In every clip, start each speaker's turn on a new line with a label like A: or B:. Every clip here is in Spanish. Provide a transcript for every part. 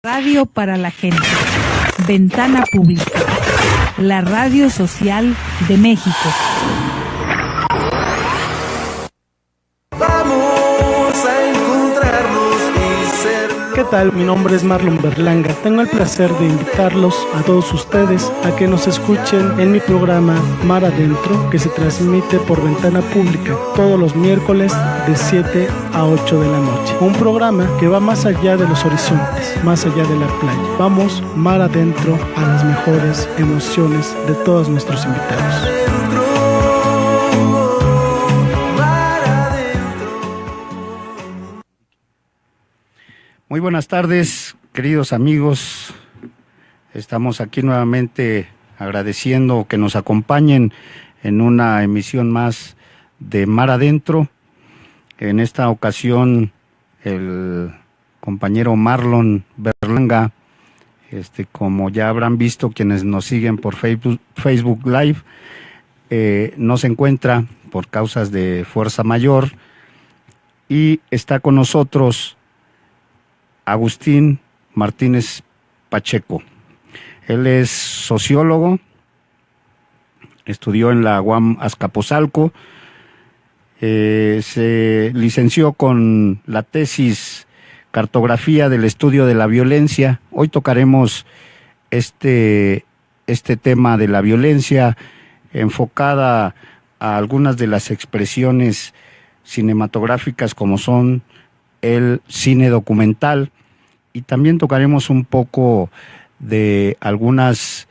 A: Radio para la gente. Ventana Pública. La radio social de México.
B: Vamos a encontrarnos y ser...
C: ¿Qué tal? Mi nombre es Marlon Berlanga. Tengo el placer de invitarlos a todos ustedes a que nos escuchen en mi programa Mar Adentro, que se transmite por Ventana Pública todos los miércoles de 7 a 8 de la noche. Un programa que va más allá de los horizontes, más allá de la playa. Vamos mar adentro a las mejores emociones de todos nuestros invitados.
D: Muy buenas tardes, queridos amigos. Estamos aquí nuevamente agradeciendo que nos acompañen en una emisión más de Mar Adentro. En esta ocasión, el compañero Marlon Berlanga, como ya habrán visto quienes nos siguen por Facebook Live, no se encuentra por causas de fuerza mayor y está con nosotros Agustín Martínez Pacheco. Él es sociólogo, estudió en la UAM Azcapotzalco, se licenció con la tesis Cartografía del Estudio de la Violencia. Hoy tocaremos este tema de la violencia enfocada a algunas de las expresiones cinematográficas como son el cine documental, y también tocaremos un poco de algunos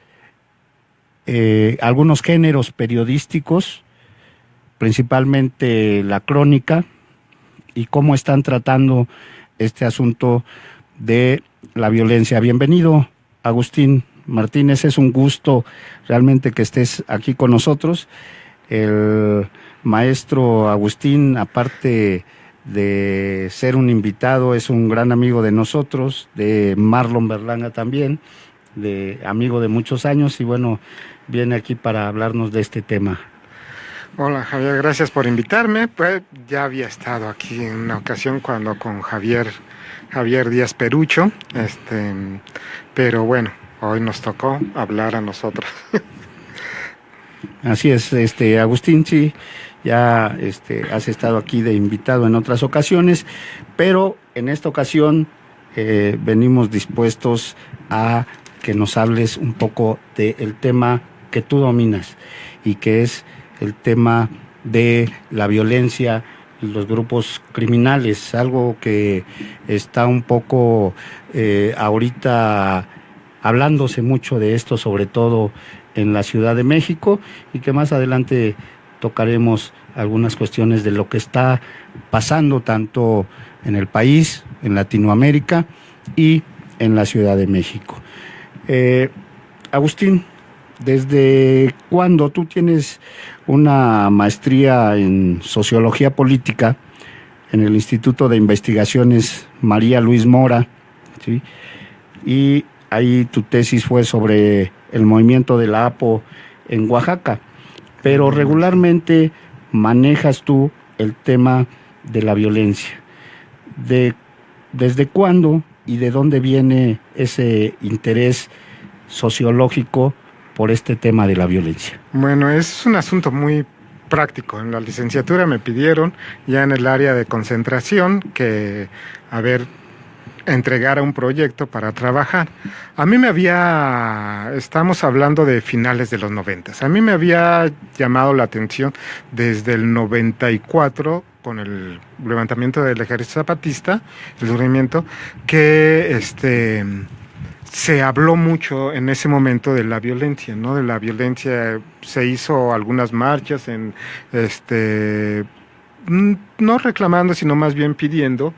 D: géneros periodísticos, principalmente la crónica, y cómo están tratando este asunto de la violencia. Bienvenido, Agustín Martínez, es un gusto realmente que estés aquí con nosotros. El maestro Agustín, aparte de ser un invitado, es un gran amigo de nosotros, de Marlon Berlanga también, de amigo de muchos años, y bueno, viene aquí para hablarnos de este tema.
E: Hola Javier, gracias por invitarme. Pues ya había estado aquí en una ocasión cuando con Javier Díaz Perucho, pero bueno, hoy nos tocó hablar a nosotros.
D: Así es, Agustín, sí, ya has estado aquí de invitado en otras ocasiones, pero en esta ocasión venimos dispuestos a que nos hables un poco del tema que tú dominas, y que es el tema de la violencia y los grupos criminales, algo que está un poco ahorita hablándose mucho de esto, sobre todo en la Ciudad de México, y que más adelante tocaremos algunas cuestiones de lo que está pasando tanto en el país, en Latinoamérica y en la Ciudad de México. Agustín, ¿desde cuándo tú tienes una maestría en Sociología Política en el Instituto de Investigaciones María Luis Mora, ¿sí? Y ahí tu tesis fue sobre el movimiento de la APO en Oaxaca, pero regularmente manejas tú el tema de la violencia? ¿Desde cuándo y de dónde viene ese interés sociológico por este tema de la violencia?
E: Bueno, es un asunto muy práctico. En la licenciatura me pidieron, ya en el área de concentración, que, entregara un proyecto para trabajar. A mí estamos hablando de finales de los 90. A mí me había llamado la atención desde el 94, con el levantamiento del Ejército Zapatista, el surgimiento, que se habló mucho en ese momento de la violencia, ¿no? De la violencia, se hizo algunas marchas no reclamando, sino más bien pidiendo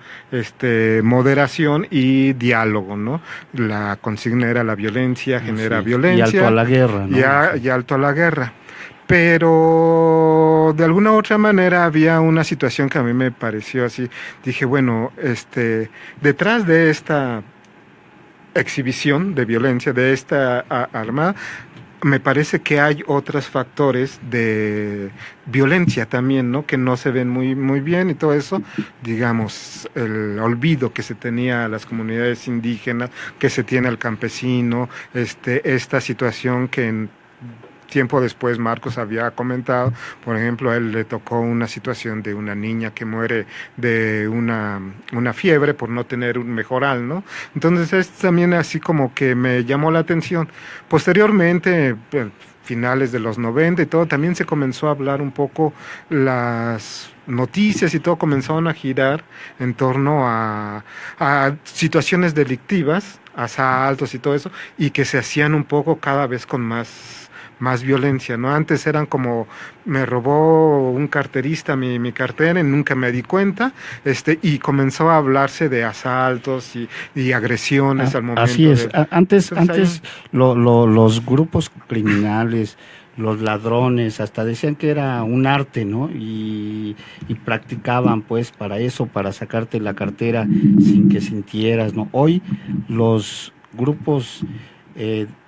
E: moderación y diálogo, ¿no? La consigna era: la violencia genera violencia.
D: Y alto a la guerra, ¿no?
E: Y alto a la guerra. Pero de alguna u otra manera había una situación que a mí me pareció así. Dije, bueno, detrás de esta exhibición de violencia, de esta armada, me parece que hay otros factores de violencia también, ¿no? Que no se ven muy bien y todo eso, digamos, el olvido que se tenía a las comunidades indígenas, que se tiene al campesino, esta situación que en tiempo después Marcos había comentado, por ejemplo, a él le tocó una situación de una niña que muere de una fiebre por no tener un mejoral, ¿no? Entonces es también así como que me llamó la atención. Posteriormente, finales de los 90 y todo, también se comenzó a hablar un poco, las noticias y todo comenzaron a girar en torno a situaciones delictivas, asaltos y todo eso, y que se hacían un poco cada vez con más violencia, ¿no? Antes eran como, me robó un carterista mi cartera y nunca me di cuenta, y comenzó a hablarse de asaltos y agresiones al momento.
D: Así es, antes
E: Entonces,
D: los grupos criminales, los ladrones, hasta decían que era un arte, ¿no? Y practicaban pues para eso, para sacarte la cartera sin que sintieras, ¿no? Hoy los grupos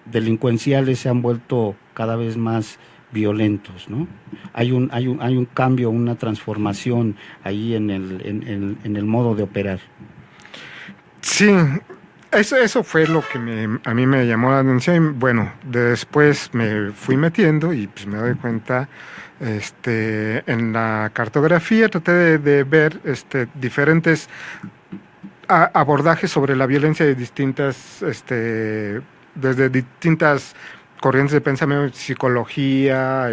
D: delincuenciales se han vuelto cada vez más violentos, ¿no? Hay un cambio, una transformación ahí en el modo de operar.
E: Sí, eso fue lo que a mí me llamó la atención. Y bueno, después me fui metiendo y pues me doy cuenta, en la cartografía traté de ver diferentes abordajes sobre la violencia de distintas, desde distintas corrientes de pensamiento, psicología,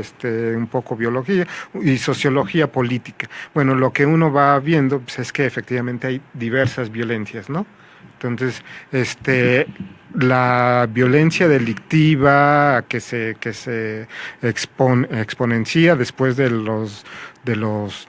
E: un poco biología y sociología política. Bueno, lo que uno va viendo pues, es que efectivamente hay diversas violencias, ¿no? Entonces, la violencia delictiva que se exponencia después de los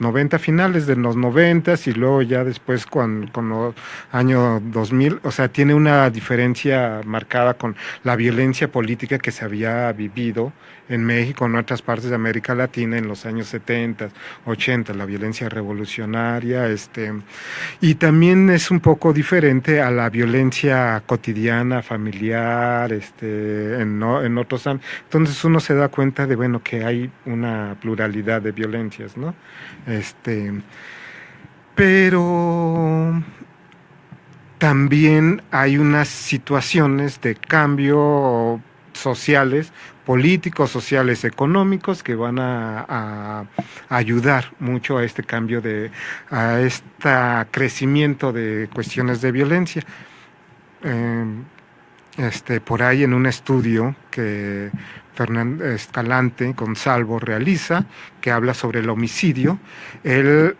E: 90, finales de los 90 y luego ya después con los años 2000, o sea, tiene una diferencia marcada con la violencia política que se había vivido en México, en otras partes de América Latina en los años 70, 80, la violencia revolucionaria, y también es un poco diferente a la violencia cotidiana, familiar, en otros ámbitos. Entonces uno se da cuenta de, bueno, que hay una pluralidad de violencias, ¿no? Pero también hay unas situaciones de cambio sociales, políticos, sociales, económicos que van a ayudar mucho a este cambio, a este crecimiento de cuestiones de violencia. Por ahí en un estudio que Fernando Escalante Gonzalvo realiza, que habla sobre el homicidio, él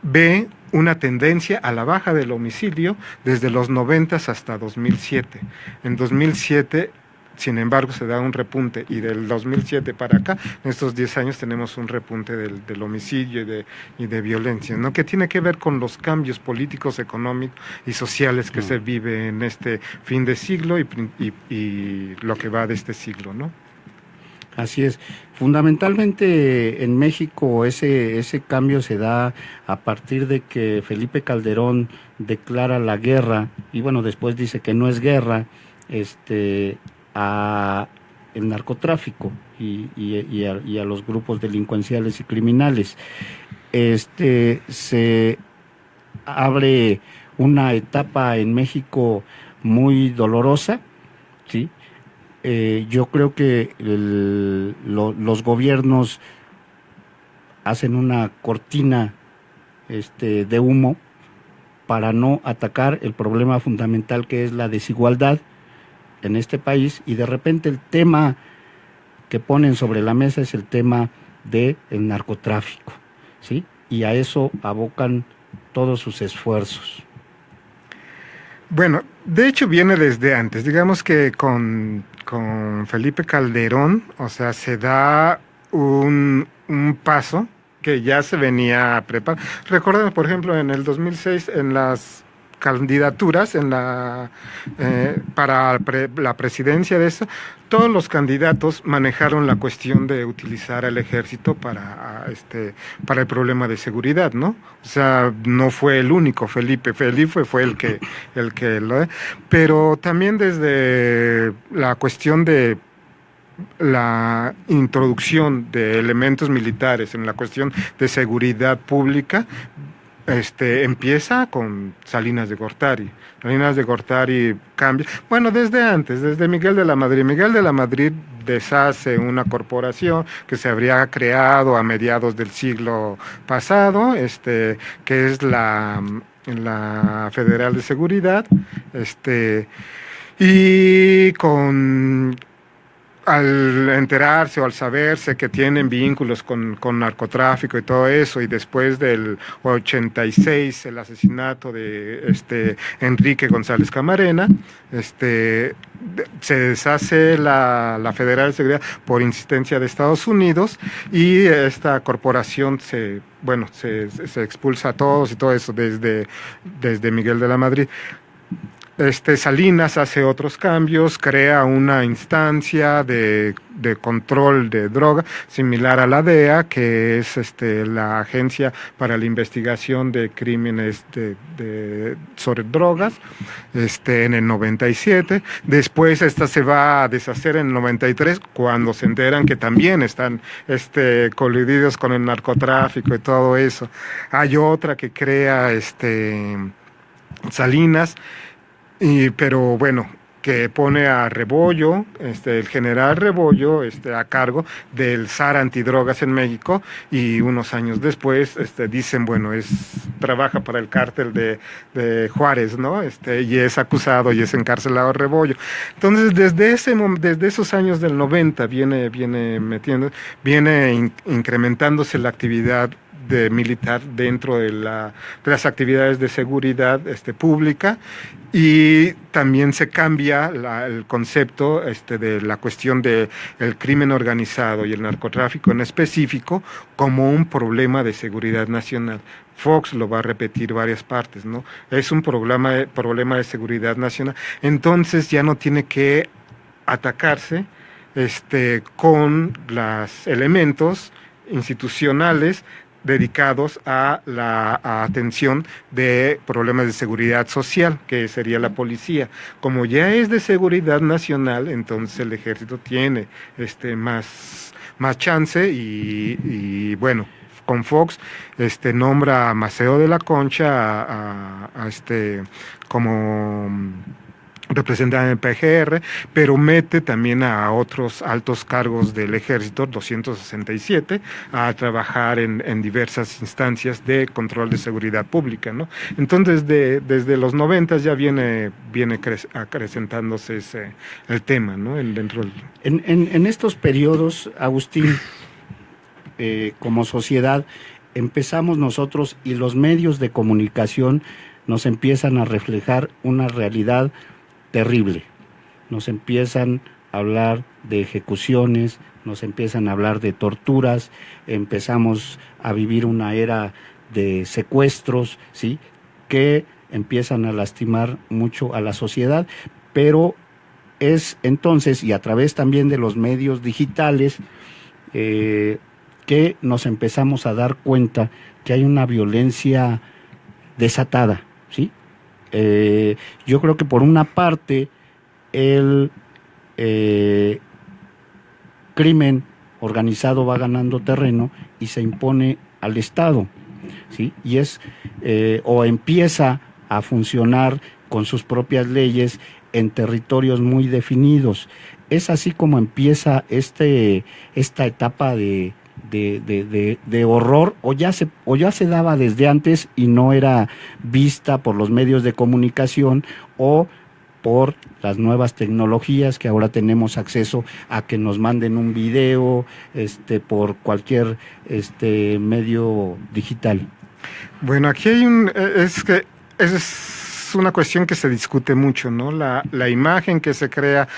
E: ve una tendencia a la baja del homicidio desde los 90 hasta 2007. En 2007, sin embargo, se da un repunte y del 2007 para acá, en estos 10 años tenemos un repunte del homicidio y de violencia, ¿no? Que tiene que ver con los cambios políticos, económicos y sociales que se vive en este fin de siglo y lo que va de este siglo, ¿no?
D: Así es. Fundamentalmente en México ese cambio se da a partir de que Felipe Calderón declara la guerra, y bueno, después dice que no es guerra, a el narcotráfico y a los grupos delincuenciales y criminales. Se abre una etapa en México muy dolorosa, ¿sí? Yo creo que los gobiernos hacen una cortina de humo para no atacar el problema fundamental que es la desigualdad en este país, y de repente el tema que ponen sobre la mesa es el tema del narcotráfico, ¿sí? Y a eso abocan todos sus esfuerzos.
E: Bueno, de hecho viene desde antes, digamos que con Felipe Calderón, o sea, se da un paso que ya se venía preparando. Recordemos, por ejemplo, en el 2006, en las candidaturas para la presidencia de eso, todos los candidatos manejaron la cuestión de utilizar al ejército para el problema de seguridad, ¿no? O sea, no fue el único, Felipe fue el que pero también desde la cuestión de la introducción de elementos militares en la cuestión de seguridad pública empieza con Salinas de Gortari. Salinas de Gortari cambia, bueno, desde antes, desde Miguel de la Madrid. Miguel de la Madrid deshace una corporación que se habría creado a mediados del siglo pasado, que es la Federal de Seguridad, y al enterarse o al saberse que tienen vínculos con narcotráfico y todo eso, y después del 86, el asesinato de Enrique González Camarena, se deshace la Federal de Seguridad por insistencia de Estados Unidos, y esta corporación se expulsa a todos y todo eso desde Miguel de la Madrid. Salinas hace otros cambios, crea una instancia de control de droga similar a la DEA, que es la Agencia para la Investigación de Crímenes sobre Drogas, en el 97. Después esta se va a deshacer en el 93, cuando se enteran que también están colididos con el narcotráfico y todo eso. Hay otra que crea Salinas, pero bueno, que pone a Rebollo, el general Rebollo, a cargo del SAR antidrogas en México, y unos años después dicen, bueno, trabaja para el cártel de Juárez, ¿no? Y es acusado y es encarcelado Rebollo. Entonces, desde esos años del 90 viene incrementándose la actividad militar dentro de las actividades de seguridad pública, y también se cambia el concepto de la cuestión del crimen organizado y el narcotráfico en específico como un problema de seguridad nacional. Fox lo va a repetir varias partes, ¿no? Es un problema de seguridad nacional. Entonces ya no tiene que atacarse con los elementos institucionales dedicados a la atención de problemas de seguridad social, que sería la policía. Como ya es de seguridad nacional, entonces el ejército tiene más chance, y bueno, con Fox nombra a Maceo de la Concha como representante del PGR, pero mete también a otros altos cargos del ejército, 267, a trabajar en diversas instancias de control de seguridad pública, ¿no? Entonces, desde los 90 ya viene acrecentándose el tema, ¿no?
D: En estos periodos, Agustín, como sociedad, empezamos nosotros, y los medios de comunicación nos empiezan a reflejar una realidad terrible. Nos empiezan a hablar de ejecuciones, nos empiezan a hablar de torturas, empezamos a vivir una era de secuestros, ¿sí?, que empiezan a lastimar mucho a la sociedad, pero es entonces, y a través también de los medios digitales, que nos empezamos a dar cuenta que hay una violencia desatada, ¿sí? Yo creo que por una parte el crimen organizado va ganando terreno y se impone al Estado, ¿sí? Y o empieza a funcionar con sus propias leyes en territorios muy definidos. Es así como empieza esta etapa de horror, o ya se daba desde antes y no era vista por los medios de comunicación o por las nuevas tecnologías, que ahora tenemos acceso a que nos manden un video por cualquier medio digital.
E: Bueno, aquí hay es una cuestión que se discute mucho, ¿no? La imagen que se crea.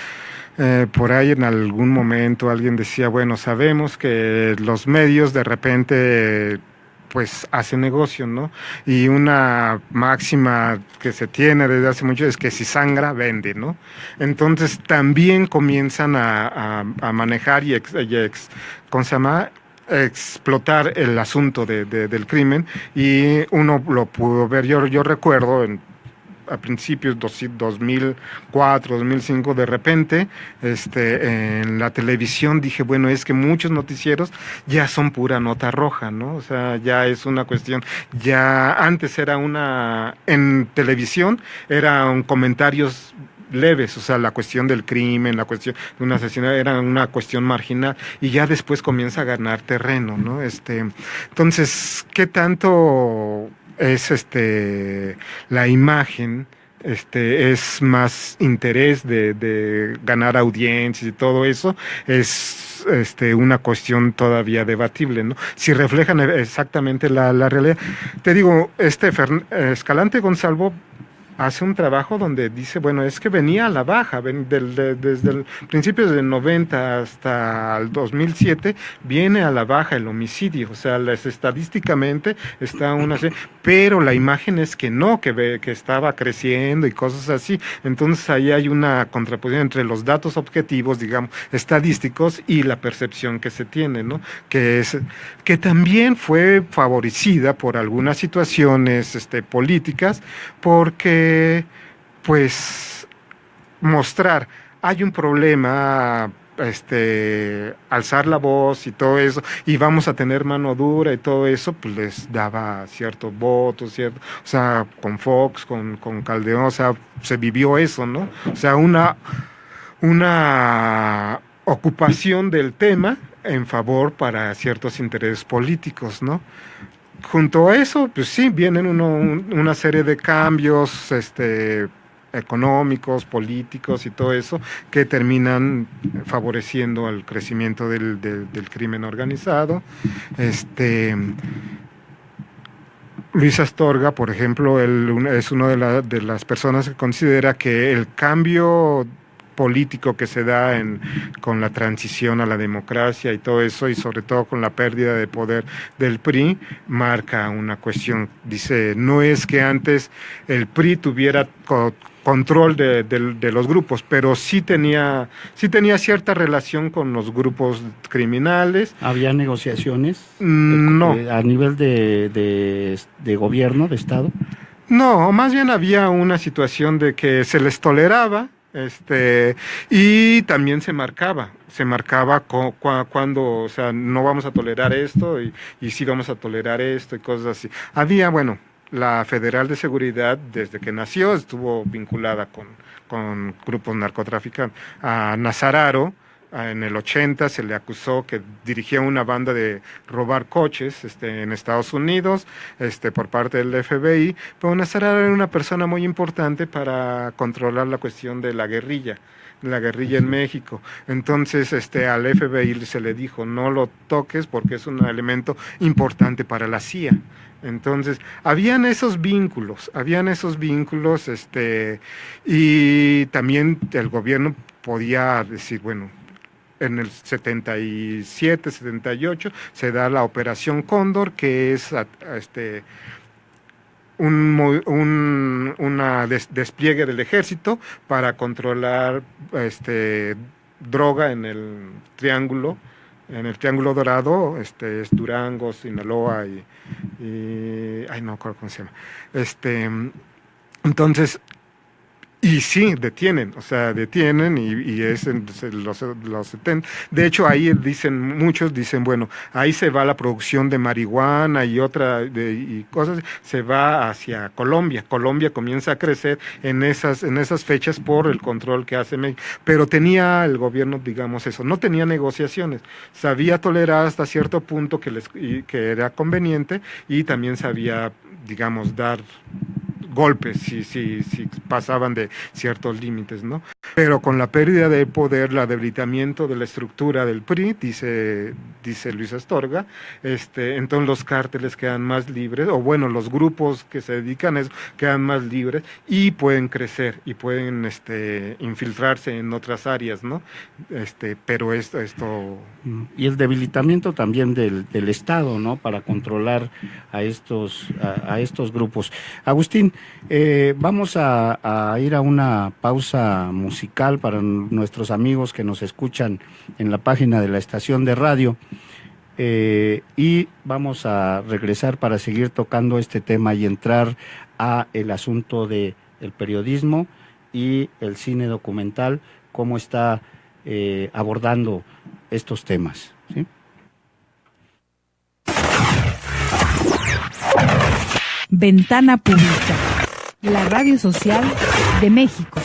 E: Por ahí en algún momento alguien decía, bueno, sabemos que los medios de repente pues hacen negocio, ¿no? Y una máxima que se tiene desde hace mucho es que si sangra, vende, ¿no? Entonces también comienzan a manejar ¿cómo se llama?, explotar el asunto del crimen, y uno lo pudo ver. Yo recuerdo a principios 2004, 2005, de repente, en la televisión dije, bueno, es que muchos noticieros ya son pura nota roja, ¿no? O sea, ya es una cuestión, ya antes era en televisión eran comentarios leves, o sea, la cuestión del crimen, la cuestión de una asesinato era una cuestión marginal y ya después comienza a ganar terreno, ¿no? Entonces, ¿qué tanto es la imagen? Es más interés de ganar audiencias y todo eso, es una cuestión todavía debatible, ¿no? Si reflejan exactamente la realidad. Te digo, Escalante Gonzalvo hace un trabajo donde dice, bueno, es que venía a la baja, desde el principio del 90 hasta el 2007, viene a la baja el homicidio, o sea, estadísticamente está pero la imagen es que no, que estaba creciendo y cosas así, entonces ahí hay una contraposición entre los datos objetivos, digamos, estadísticos y la percepción que se tiene, ¿no? Que también fue favorecida por algunas situaciones políticas, porque pues mostrar hay un problema, alzar la voz y todo eso, y vamos a tener mano dura y todo eso, pues les daba ciertos votos, o sea, con Fox, con Calderón, o sea, se vivió eso, ¿no? O sea, una ocupación del tema en favor para ciertos intereses políticos, ¿no? Junto a eso, pues sí, vienen una serie de cambios económicos, políticos y todo eso, que terminan favoreciendo el crecimiento del crimen organizado. Luis Astorga, por ejemplo, él es una de las personas que considera que el cambio político que se da con la transición a la democracia y todo eso, y sobre todo con la pérdida de poder del PRI, marca una cuestión. Dice, no es que antes el PRI tuviera control de los grupos, pero sí tenía cierta relación con los grupos criminales.
D: ¿Había negociaciones?
E: No.
D: ¿A nivel de gobierno, de Estado?
E: No, más bien había una situación de que se les toleraba, y también se marcaba cuando, o sea, no vamos a tolerar esto y sí vamos a tolerar esto y cosas así. Había, bueno, la Federal de Seguridad, desde que nació, estuvo vinculada con grupos narcotraficantes. A Nazararo, en el 80 se le acusó que dirigía una banda de robar coches en Estados Unidos por parte del FBI, pero Nazararo era una persona muy importante para controlar la cuestión de la guerrilla en México. Entonces al FBI se le dijo, no lo toques porque es un elemento importante para la CIA. Entonces, habían esos vínculos, y también el gobierno podía decir, bueno, en el 77, 78 se da la Operación Cóndor, que es una despliegue del ejército para controlar droga en el Triángulo Dorado, es Durango, Sinaloa y ay, no recuerdo cómo se llama. Entonces, y sí, detienen y es en los 70. De hecho, ahí muchos dicen, bueno, ahí se va la producción de marihuana y y cosas, se va hacia Colombia. Colombia comienza a crecer en esas fechas por el control que hace México. Pero tenía el gobierno, digamos eso, no tenía negociaciones, sabía tolerar hasta cierto punto que era conveniente, y también sabía, digamos, dar golpes si pasaban de ciertos límites, ¿no? Pero con la pérdida de poder, el debilitamiento de la estructura del PRI, dice Luis Astorga, entonces los cárteles quedan más libres, o bueno, los grupos que se dedican a eso quedan más libres y pueden crecer y pueden infiltrarse en otras áreas, ¿no? Pero esto...
D: Y el debilitamiento también del Estado, ¿no? Para controlar a estos grupos. Agustín, vamos a ir a una pausa musical para nuestros amigos que nos escuchan en la página de la estación de radio, y vamos a regresar para seguir tocando este tema y entrar a el asunto de el periodismo y el cine documental, cómo está abordando estos temas, ¿sí?
A: Ventana Pública, la radio social de México.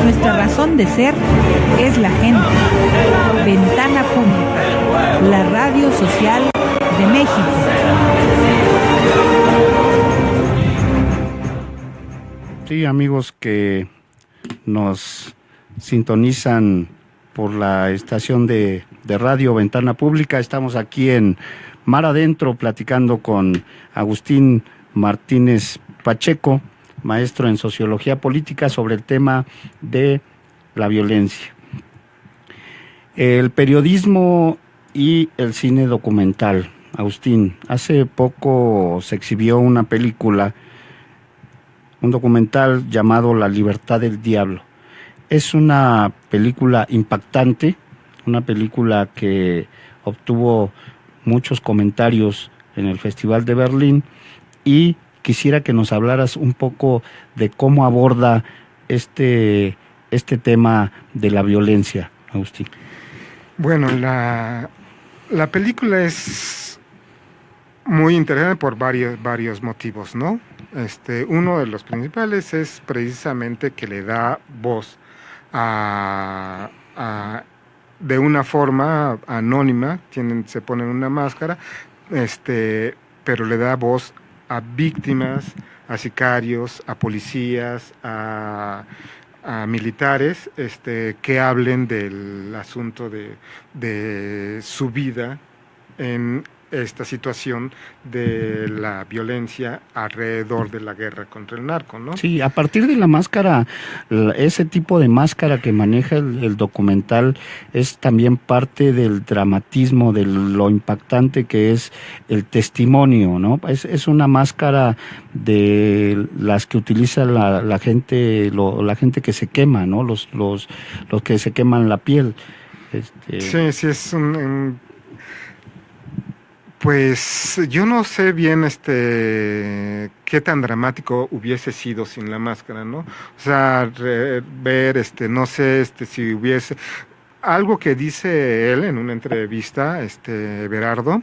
A: Nuestra razón de ser es la gente. Ventana Pública, la radio social de México.
D: Sí, amigos que nos sintonizan por la estación de radio Ventana Pública, estamos aquí en Mar Adentro platicando con Agustín Martínez Pacheco, maestro en Sociología Política, sobre el tema de la violencia. El periodismo y el cine documental. Agustín, hace poco se exhibió una película, un documental llamado La Libertad del Diablo. Es una película impactante, una película que obtuvo muchos comentarios en el Festival de Berlín, y quisiera que nos hablaras un poco de cómo aborda este tema de la violencia, Agustín.
E: Bueno, la película es muy interesante por varios motivos, ¿no? Uno de los principales es precisamente que le da voz de una forma anónima, se ponen una máscara, pero le da voz a víctimas, a sicarios, a policías, a militares, que hablen del asunto de su vida en esta situación de la violencia alrededor de la guerra contra el narco, ¿no?
D: Sí, a partir de la máscara, ese tipo de máscara que maneja el documental es también parte del dramatismo, de lo impactante que es el testimonio, ¿no? Es una máscara de las que utiliza la gente, la gente que se quema, ¿no? Los que se queman la piel.
E: Sí, es pues yo no sé bien qué tan dramático hubiese sido sin la máscara, ¿no? O sea, ver no sé si hubiese algo que dice él en una entrevista, Berardo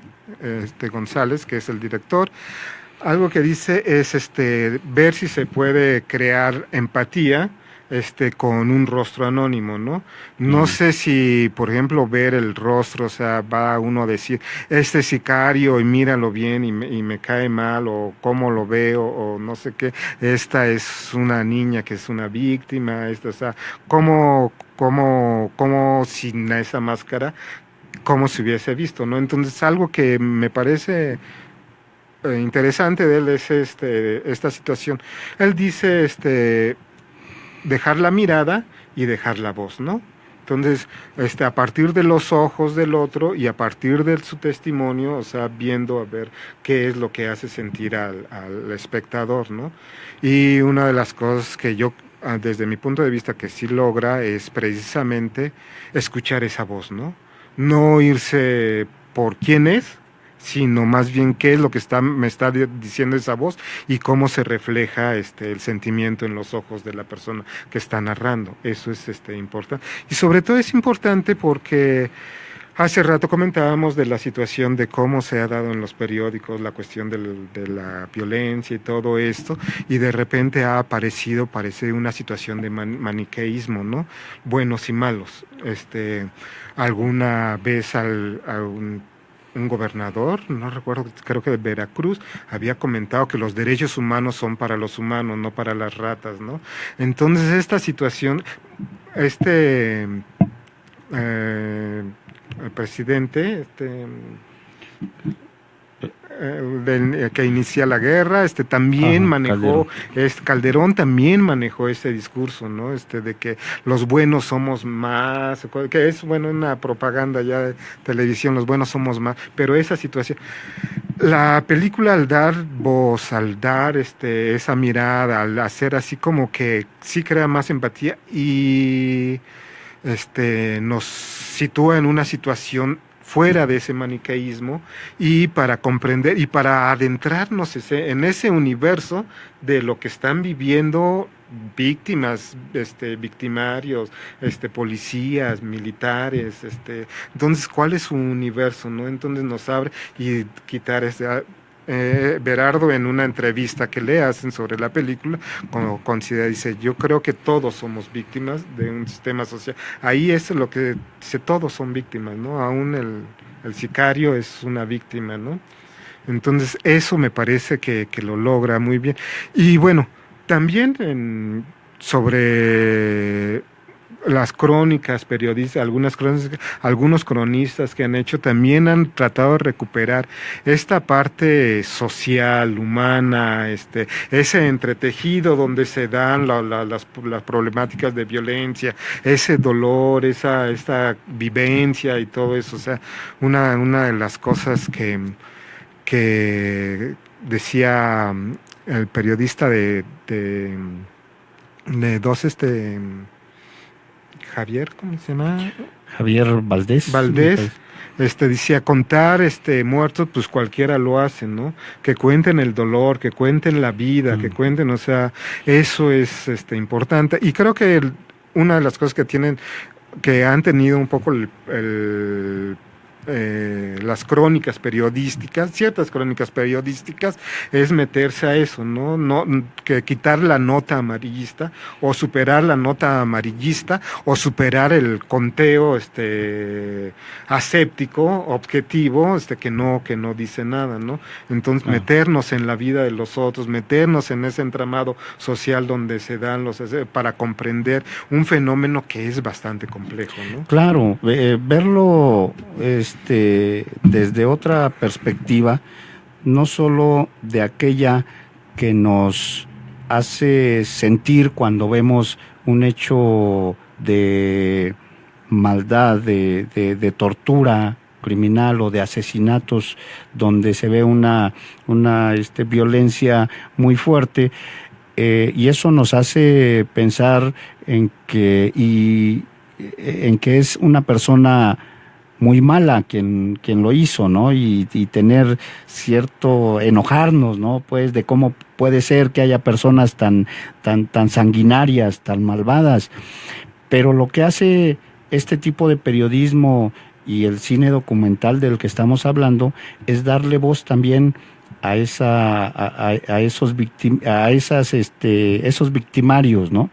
E: González, que es el director, algo que dice es ver si se puede crear empatía con un rostro anónimo, ¿no? No sé si, por ejemplo, ver el rostro, o sea, va uno a decir, este sicario y míralo bien y me cae mal, o cómo lo veo, o no sé qué, esta es una niña que es una víctima, o sea, cómo sin esa máscara, cómo se hubiese visto, ¿no? Entonces, algo que me parece interesante de él es esta situación. Él dice, dejar la mirada y dejar la voz, ¿no? Entonces, a partir de los ojos del otro y a partir de su testimonio, o sea, viendo a ver qué es lo que hace sentir al espectador, ¿no? Y una de las cosas que yo, desde mi punto de vista, que sí logra es precisamente escuchar esa voz, ¿no? No irse por quién es, sino más bien qué es lo que me está diciendo esa voz y cómo se refleja el sentimiento en los ojos de la persona que está narrando. Eso es importante. Y sobre todo es importante porque hace rato comentábamos de la situación de cómo se ha dado en los periódicos la cuestión de la violencia y todo esto, y de repente parece una situación de maniqueísmo, ¿no? Buenos y malos. Alguna vez un gobernador, no recuerdo, creo que de Veracruz, había comentado que los derechos humanos son para los humanos, no para las ratas, ¿no? Entonces esta situación, el presidente, que inicia la guerra, también manejó, Calderón también manejó ese discurso, ¿no? De que los buenos somos más, que es, bueno, una propaganda ya de televisión, los buenos somos más, pero esa situación, la película al dar voz, al dar esa mirada, al hacer así como que sí crea más empatía y nos sitúa en una situación fuera de ese maniqueísmo, y para comprender y para adentrarnos en ese universo de lo que están viviendo víctimas, victimarios, policías, militares, entonces cuál es su universo, ¿no? Entonces nos abre y quitar Berardo, en una entrevista que le hacen sobre la película, dice, yo creo que todos somos víctimas de un sistema social. Ahí es lo que dice, todos son víctimas, ¿no? Aún el sicario es una víctima, ¿no? Entonces eso me parece que lo logra muy bien. Y bueno, también sobre las crónicas periodistas, algunos cronistas que han hecho, también han tratado de recuperar esta parte social, humana, ese entretejido donde se dan las problemáticas de violencia, ese dolor, esta vivencia y todo eso. O sea, una de las cosas que decía el periodista de dos Javier, ¿cómo se llama?
D: Javier Valdés.
E: Decía, contar muertos, pues cualquiera lo hace, ¿no? Que cuenten el dolor, que cuenten la vida, que cuenten, o sea, eso es importante. Y creo que una de las cosas que han tenido un poco las crónicas periodísticas, ciertas crónicas periodísticas, es meterse a eso, no que quitar la nota amarillista o superar la nota amarillista o superar el conteo aséptico, objetivo, que no dice nada, ¿no? Entonces meternos en la vida de los otros, meternos en ese entramado social donde se dan para comprender un fenómeno que es bastante complejo, ¿no?
D: Claro, verlo desde otra perspectiva, no solo de aquella que nos hace sentir cuando vemos un hecho de maldad, de tortura criminal o de asesinatos donde se ve una violencia muy fuerte, y eso nos hace pensar en que es una persona muy mala quien lo hizo, ¿no? Y tener cierto enojarnos, ¿no? Pues de cómo puede ser que haya personas tan sanguinarias, tan malvadas. Pero lo que hace este tipo de periodismo y el cine documental del que estamos hablando es darle voz también a esos victimarios, ¿no?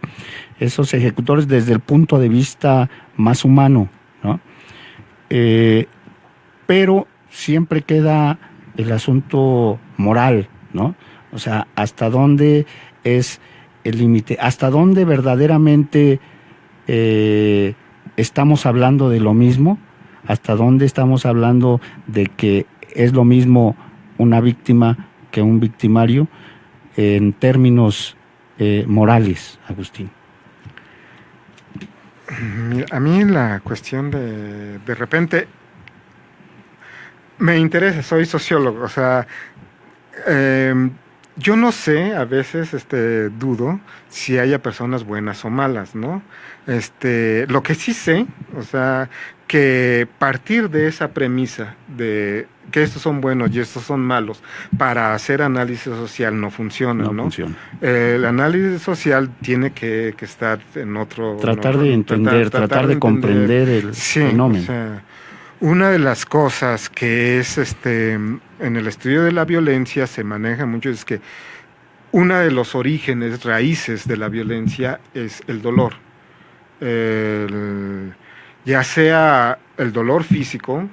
D: Esos ejecutores desde el punto de vista más humano, ¿no? Pero siempre queda el asunto moral, ¿no? O sea, hasta dónde es el límite, hasta dónde verdaderamente estamos hablando de lo mismo, hasta dónde estamos hablando de que es lo mismo una víctima que un victimario en términos morales, Agustín.
E: A mí la cuestión de repente me interesa, soy sociólogo, o sea, yo no sé, a veces dudo si haya personas buenas o malas, ¿no? Lo que sí sé, o sea, que partir de esa premisa de que estos son buenos y estos son malos para hacer análisis social no funciona, ¿no?
D: Funciona.
E: El análisis social tiene que estar en otro...
D: Tratar de entender, tratar de comprender el fenómeno.
E: O sea, una de las cosas que es en el estudio de la violencia se maneja mucho es que uno de los orígenes, raíces de la violencia es el dolor. Ya sea el dolor físico,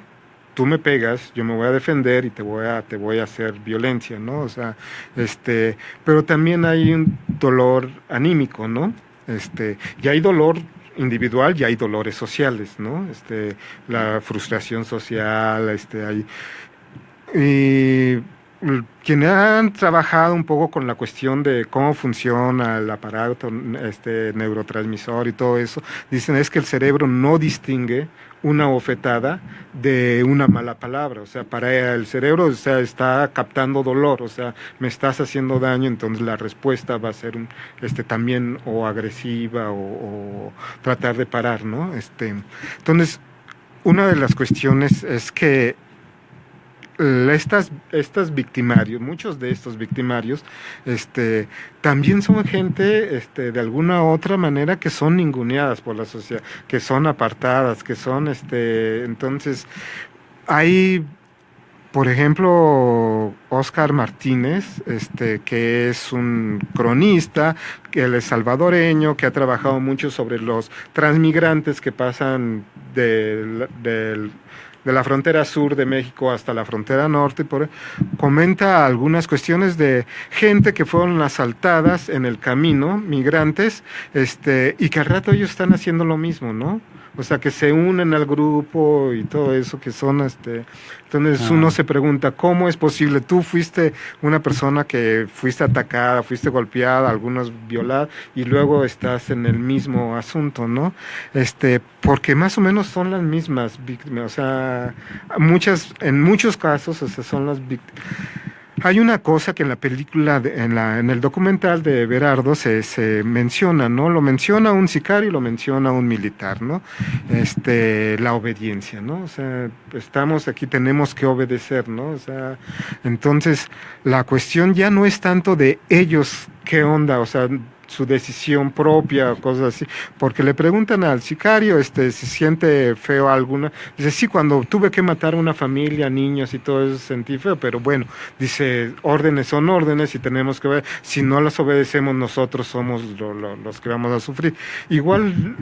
E: tú me pegas, yo me voy a defender y te voy a hacer violencia, ¿no? O sea, pero también hay un dolor anímico, ¿no? Y hay dolor individual y hay dolores sociales, ¿no? La frustración social, y quienes han trabajado un poco con la cuestión de cómo funciona el aparato neurotransmisor y todo eso, dicen es que el cerebro no distingue una bofetada de una mala palabra, o sea, para el cerebro, o sea, está captando dolor, o sea, me estás haciendo daño, entonces la respuesta va a ser también o agresiva o tratar de parar, ¿no? Entonces, una de las cuestiones es que estas victimarios, muchos de estos victimarios, también son gente, de alguna u otra manera que son ninguneadas por la sociedad, que son apartadas, que son, entonces, hay, por ejemplo, Óscar Martínez, que es un cronista, que él es salvadoreño, que ha trabajado mucho sobre los transmigrantes que pasan de la frontera sur de México hasta la frontera norte, comenta algunas cuestiones de gente que fueron asaltadas en el camino, migrantes, y que al rato ellos están haciendo lo mismo, ¿no? O sea, que se unen al grupo y todo eso, que son, entonces uno se pregunta, ¿cómo es posible? Tú fuiste una persona que fuiste atacada, fuiste golpeada, algunos violados, y luego estás en el mismo asunto, ¿no? Porque más o menos son las mismas víctimas, o sea, en muchos casos, o sea, son las víctimas. Hay una cosa que en la película, en el documental de Berardo se menciona, ¿no? Lo menciona un sicario y lo menciona un militar, ¿no? La obediencia, ¿no? O sea, estamos aquí, tenemos que obedecer, ¿no? O sea, entonces la cuestión ya no es tanto de ellos, ¿qué onda? O sea, su decisión propia o cosas así, porque le preguntan al sicario si siente feo alguna, dice sí, cuando tuve que matar a una familia, niños y todo eso sentí feo, pero bueno, dice órdenes son órdenes y tenemos que ver, si no las obedecemos nosotros somos los que vamos a sufrir. Igual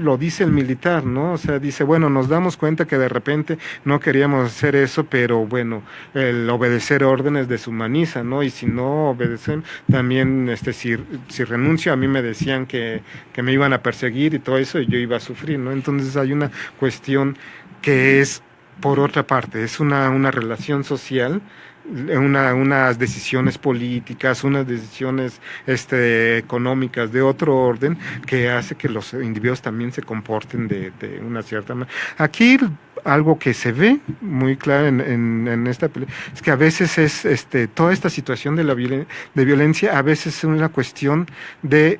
E: lo dice el militar, ¿no? O sea, dice, bueno, nos damos cuenta que de repente no queríamos hacer eso, pero bueno, el obedecer órdenes deshumaniza, ¿no? Y si no obedecen, también si renuncio, a mí me decían que me iban a perseguir y todo eso, y yo iba a sufrir, ¿no? Entonces hay una cuestión que es por otra parte, es una relación social, unas decisiones políticas, unas decisiones económicas de otro orden, que hace que los individuos también se comporten de una cierta manera. Aquí algo que se ve muy claro en esta película es que a veces es toda esta situación de violencia, a veces es una cuestión de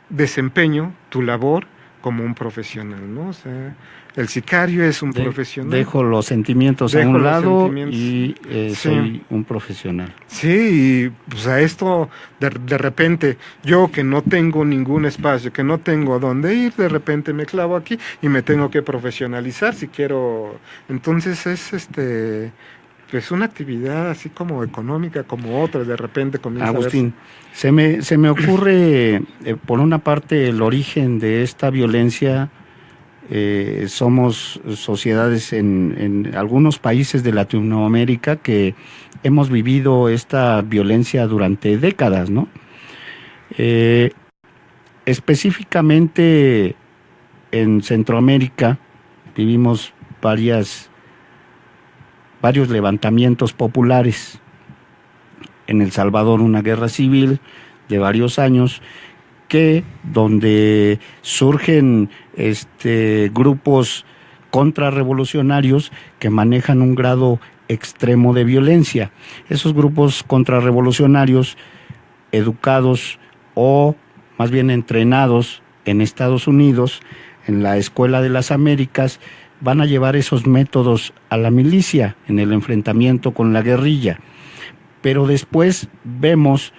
E: desempeño, tu labor como un profesional, ¿no? O sea, el sicario es un profesional.
D: Dejo los sentimientos a un lado y soy un profesional.
E: Sí, y pues a esto de repente, yo que no tengo ningún espacio, que no tengo a dónde ir, de repente me clavo aquí y me tengo que profesionalizar si quiero. Entonces es pues una actividad así como económica, como otra, de repente comienza
D: Agustín, se me ocurre, por una parte, el origen de esta violencia. Somos sociedades en algunos países de Latinoamérica que hemos vivido esta violencia durante décadas, ¿no? Específicamente en Centroamérica vivimos varios levantamientos populares. En El Salvador, una guerra civil de varios años, donde surgen grupos contrarrevolucionarios que manejan un grado extremo de violencia. Esos grupos contrarrevolucionarios, educados o más bien entrenados en Estados Unidos, en la Escuela de las Américas, van a llevar esos métodos a la milicia en el enfrentamiento con la guerrilla. Pero después vemos,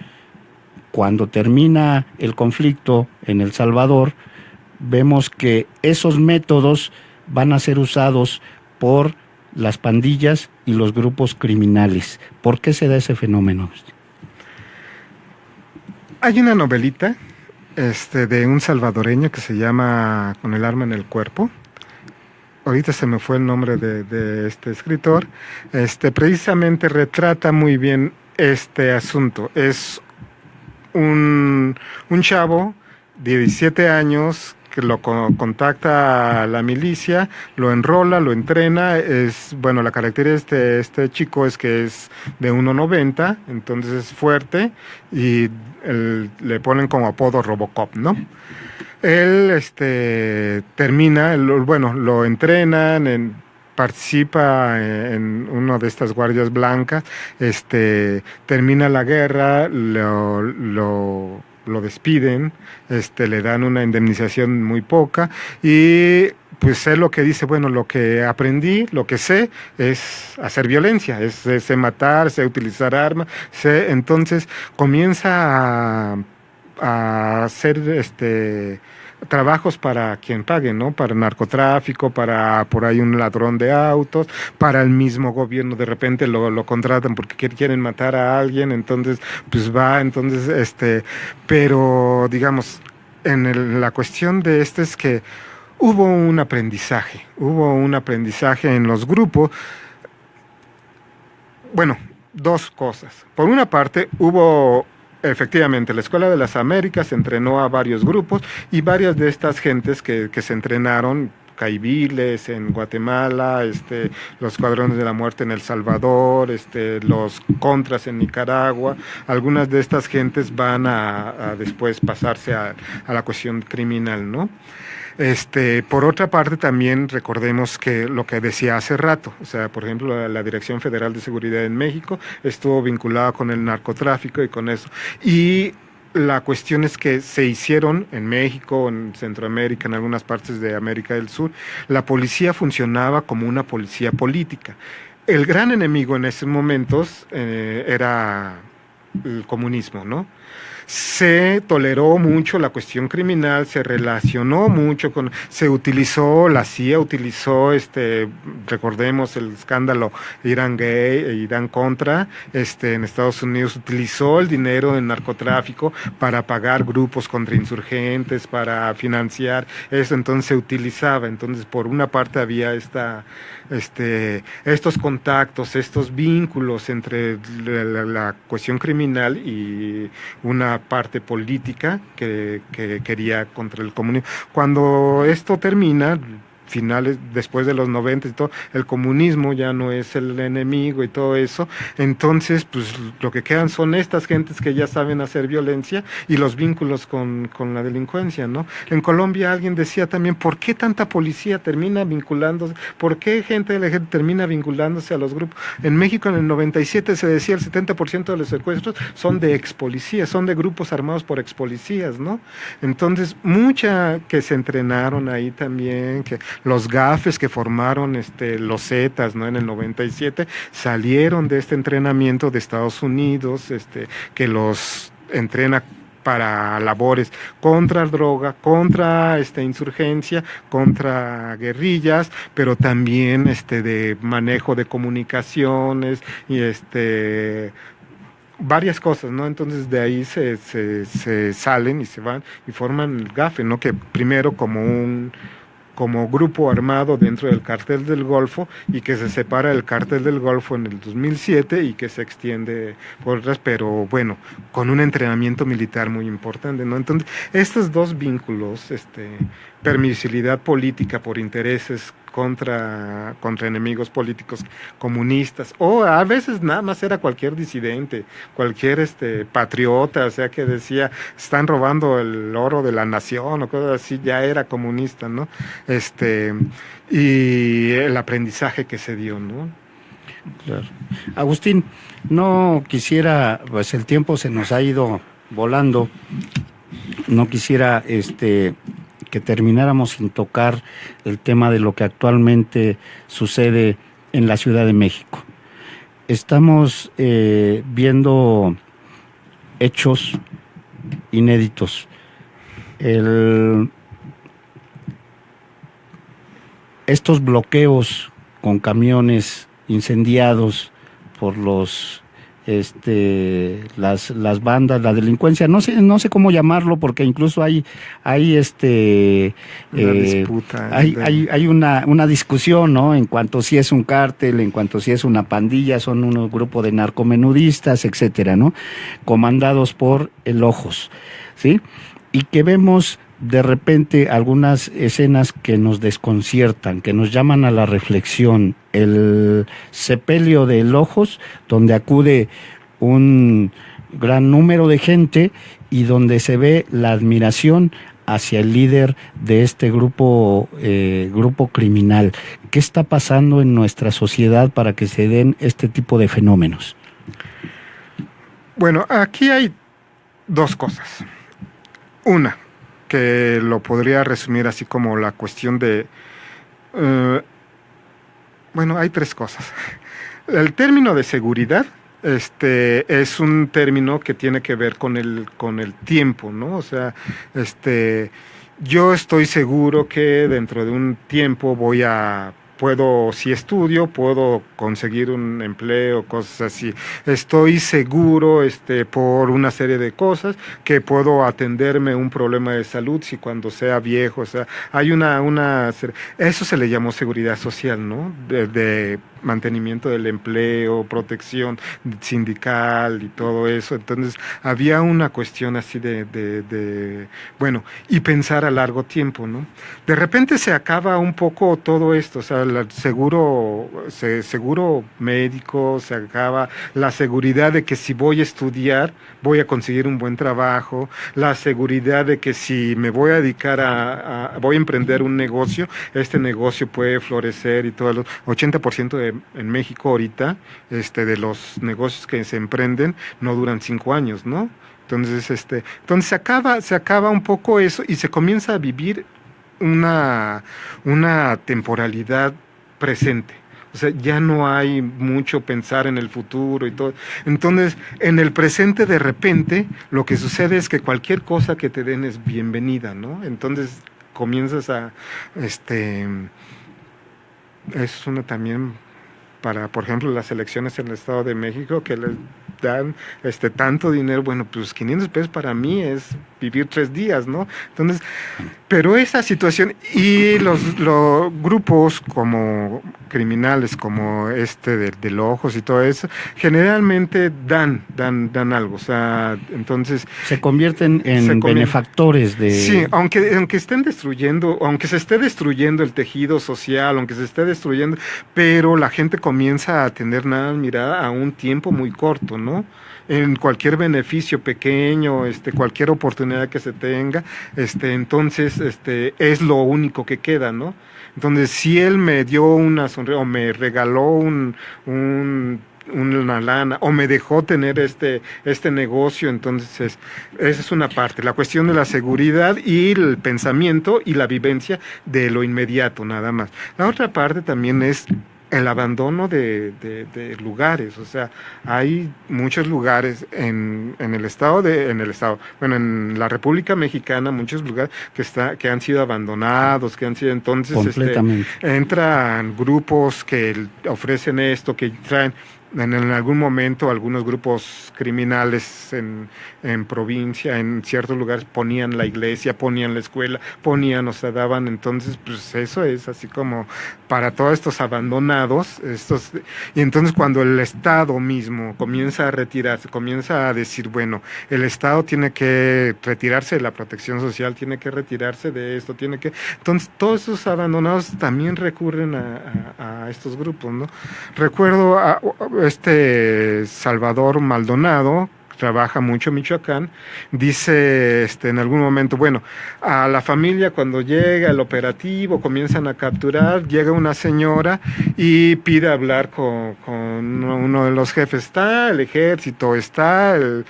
D: cuando termina el conflicto en El Salvador, vemos que esos métodos van a ser usados por las pandillas y los grupos criminales. ¿Por qué se da ese fenómeno?
E: Hay una novelita de un salvadoreño que se llama Con el arma en el cuerpo. Ahorita se me fue el nombre de este escritor. Precisamente retrata muy bien este asunto. Es un chavo de 17 años que lo contacta a la milicia, lo enrola, lo entrena. La característica de este chico es que es de 1.90, entonces es fuerte y le ponen como apodo Robocop, ¿no? Él termina, lo entrenan, participa en una de estas guardias blancas, termina la guerra, lo despiden, le dan una indemnización muy poca y pues él lo que dice, lo que aprendí, lo que sé es hacer violencia, sé matar, sé utilizar armas, entonces comienza a hacer trabajos para quien pague, ¿no? Para narcotráfico, para por ahí un ladrón de autos, para el mismo gobierno, de repente lo contratan porque quieren matar a alguien, entonces pues va, pero digamos, la cuestión de es que hubo un aprendizaje en los grupos. Dos cosas. Por una parte, efectivamente, la Escuela de las Américas entrenó a varios grupos y varias de estas gentes que se entrenaron, caiviles en Guatemala, los Escuadrones de la Muerte en El Salvador, los Contras en Nicaragua, algunas de estas gentes van a después pasarse a la cuestión criminal, ¿no? Por otra parte, también recordemos que lo que decía hace rato, o sea, por ejemplo, la Dirección Federal de Seguridad en México estuvo vinculada con el narcotráfico y con eso. Y la cuestión es que se hicieron en México, en Centroamérica, en algunas partes de América del Sur, la policía funcionaba como una policía política. El gran enemigo en esos momentos era el comunismo, ¿no? Se toleró mucho la cuestión criminal, se relacionó mucho la CIA utilizó, recordemos el escándalo Irán Gay e Irán Contra, en Estados Unidos utilizó el dinero del narcotráfico para pagar grupos contrainsurgentes, para financiar eso, entonces se utilizaba, entonces por una parte había estos contactos, estos vínculos entre la cuestión criminal y una parte política que quería contra el comunismo. Cuando esto termina, finales, después de los 90 y todo, el comunismo ya no es el enemigo y todo eso, entonces pues lo que quedan son estas gentes que ya saben hacer violencia y los vínculos con la delincuencia, ¿no? En Colombia alguien decía también, ¿por qué tanta policía termina vinculándose? ¿Por qué gente de la gente termina vinculándose a los grupos? En México en el 97 se decía el 70% de los secuestros son de ex policías, son de grupos armados por ex policías, ¿no? Entonces, mucha que se entrenaron ahí también, que los gafes que formaron los Zetas, ¿no? En el 97 salieron de este entrenamiento de Estados Unidos, que los entrena para labores contra droga, contra insurgencia, contra guerrillas, pero también de manejo de comunicaciones y varias cosas, ¿no? Entonces de ahí se salen y se van y forman el GAFE, ¿no? Que primero como grupo armado dentro del Cártel del Golfo y que se separa del Cártel del Golfo en el 2007 y que se extiende por otras, pero bueno, con un entrenamiento militar muy importante, ¿no? Entonces, estos dos vínculos, permisibilidad política por intereses contra enemigos políticos comunistas, o a veces nada más era cualquier disidente, cualquier patriota, o sea que decía, están robando el oro de la nación o cosas así, ya era comunista, ¿no? Y el aprendizaje que se dio, ¿no?
D: Claro. Agustín, no quisiera, pues el tiempo se nos ha ido volando, no quisiera que termináramos sin tocar el tema de lo que actualmente sucede en la Ciudad de México. Estamos viendo hechos inéditos. Estos bloqueos con camiones incendiados por las bandas, la delincuencia, no sé cómo llamarlo, porque incluso hay
E: una disputa,
D: hay una discusión, ¿no? En cuanto si es un cártel, en cuanto si es una pandilla, son un grupo de narcomenudistas, etcétera, ¿no? Comandados por el Ojos, ¿sí? Y que vemos de repente algunas escenas que nos desconciertan, que nos llaman a la reflexión. El sepelio de Ojos, donde acude un gran número de gente y donde se ve la admiración hacia el líder de este grupo criminal. ¿Qué está pasando en nuestra sociedad para que se den este tipo de fenómenos?
E: Bueno, aquí hay dos cosas. Una, que lo podría resumir así como la cuestión de... hay tres cosas. El término de seguridad es un término que tiene que ver con el tiempo, ¿no? O sea, yo estoy seguro que dentro de un tiempo si estudio, puedo conseguir un empleo, cosas así. Estoy seguro, por una serie de cosas, que puedo atenderme un problema de salud si cuando sea viejo, o sea, hay eso se le llamó seguridad social, ¿no? De mantenimiento del empleo, protección sindical y todo eso. Entonces, había una cuestión así y pensar a largo tiempo, ¿no? De repente se acaba un poco todo esto, o sea, el seguro médico, se acaba la seguridad de que si voy a estudiar, voy a conseguir un buen trabajo, la seguridad de que si me voy a dedicar voy a emprender un negocio, este negocio puede florecer y todo. El 80% en México ahorita, de los negocios que se emprenden, no duran 5 años, ¿no? Entonces, se acaba un poco eso y se comienza a vivir una temporalidad presente. O sea, ya no hay mucho pensar en el futuro y todo. Entonces, en el presente, de repente, lo que sucede es que cualquier cosa que te den es bienvenida, ¿no? Entonces, comienzas es uno también para, por ejemplo, las elecciones en el Estado de México, que dan tanto dinero, bueno, pues 500 pesos para mí es vivir 3 días, ¿no? Entonces, pero esa situación y los grupos como criminales, como de Ojos y todo eso, generalmente dan algo, o sea, entonces...
D: Se convierten en benefactores de...
E: Sí, aunque estén destruyendo, aunque se esté destruyendo el tejido social, aunque se esté destruyendo, pero la gente comienza a tener nada mirada a un tiempo muy corto, ¿no? En cualquier beneficio pequeño, cualquier oportunidad que se tenga, entonces, es lo único que queda, ¿no? Entonces, si él me dio una sonrisa o me regaló una lana o me dejó tener este negocio, entonces esa es una parte, la cuestión de la seguridad y el pensamiento y la vivencia de lo inmediato nada más. La otra parte también es el abandono de lugares, o sea, hay muchos lugares en la República Mexicana, muchos lugares que han sido abandonados, que han sido, entonces entran grupos que ofrecen esto, que traen en algún momento algunos grupos criminales en provincia, en ciertos lugares ponían la iglesia, ponían la escuela, daban, entonces pues eso es así como para todos estos abandonados, y entonces cuando el Estado mismo comienza a retirarse, comienza a decir, bueno, el Estado tiene que retirarse de la protección social, tiene que retirarse de esto, entonces todos esos abandonados también recurren a estos grupos, ¿no? Recuerdo a Salvador Maldonado, trabaja mucho en Michoacán, dice en algún momento, bueno, a la familia cuando llega el operativo, comienzan a capturar, llega una señora y pide hablar con uno de los jefes, está el ejército, está el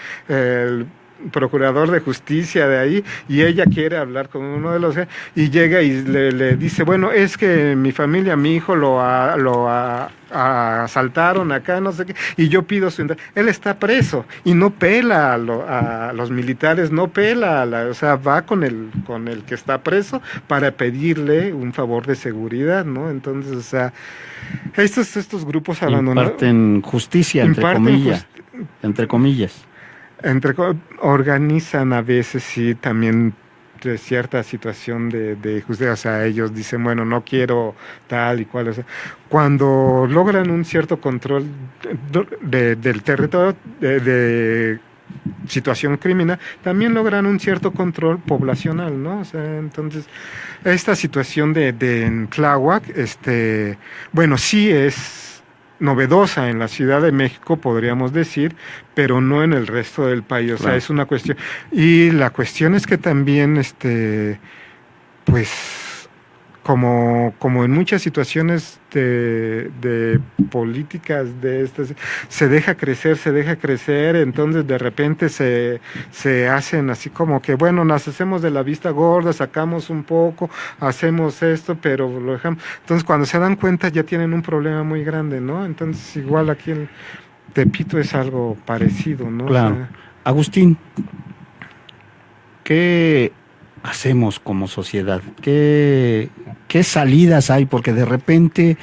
E: procurador de justicia de ahí, y ella quiere hablar con uno de los y llega y le dice, bueno, es que mi familia, mi hijo lo asaltaron acá, no sé qué, y yo pido su entrada. Él está preso y no pela a los militares, no pela, o sea, va con el que está preso para pedirle un favor de seguridad, ¿no? Entonces, o sea, estos grupos abandonados
D: imparten justicia, entre comillas.
E: Organizan a veces, sí, también de cierta situación de justicia, o sea, ellos dicen, bueno, no quiero tal y cual, o sea, cuando logran un cierto control del territorio de situación criminal, también logran un cierto control poblacional, ¿no? O sea, entonces, esta situación de en Tláhuac, bueno, sí es novedosa en la Ciudad de México, podríamos decir, pero no en el resto del país, o sea, es una cuestión, y la cuestión es que también, pues, como en muchas situaciones de políticas de estas, se deja crecer, entonces de repente se hacen así como que, bueno, nos hacemos de la vista gorda, sacamos un poco, hacemos esto, pero lo dejamos. Entonces cuando se dan cuenta ya tienen un problema muy grande, ¿no? Entonces igual aquí en Tepito es algo parecido, ¿no?
D: Claro. O sea, Agustín, ¿qué hacemos como sociedad? ¿Qué salidas hay? Porque de repente,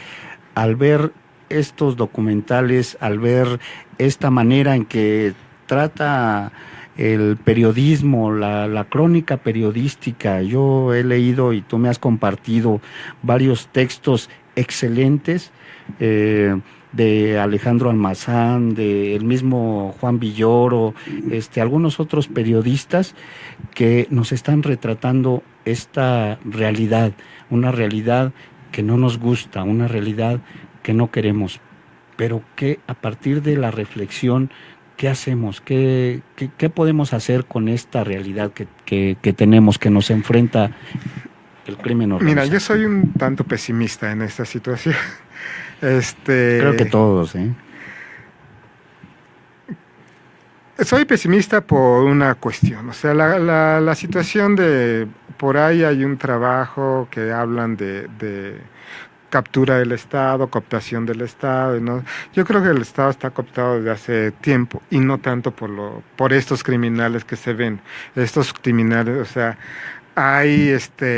D: al ver estos documentales, al ver esta manera en que trata el periodismo, la crónica periodística, yo he leído y tú me has compartido varios textos excelentes, de Alejandro Almazán, del mismo Juan Villoro, algunos otros periodistas que nos están retratando esta realidad, una realidad que no nos gusta, una realidad que no queremos, pero que a partir de la reflexión, ¿qué hacemos? ¿Qué podemos hacer con esta realidad que tenemos, que nos enfrenta el crimen organizado?
E: Mira, yo soy un tanto pesimista en esta situación.
D: Creo que todos,
E: Soy pesimista por una cuestión, o sea, la situación de, por ahí hay un trabajo que hablan de captura del Estado, cooptación del Estado, ¿no? Yo creo que el Estado está cooptado desde hace tiempo y no tanto por estos criminales que se ven, estos criminales, o sea, hay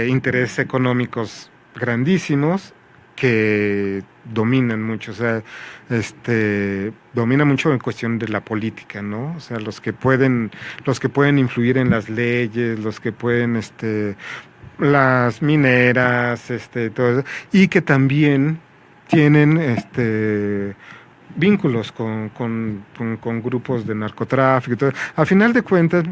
E: intereses económicos grandísimos que dominan mucho, o sea, domina mucho en cuestión de la política, ¿no? O sea, los que pueden influir en las leyes, los que pueden, las mineras, todo eso, y que también tienen, vínculos con grupos de narcotráfico y todo. A final de cuentas,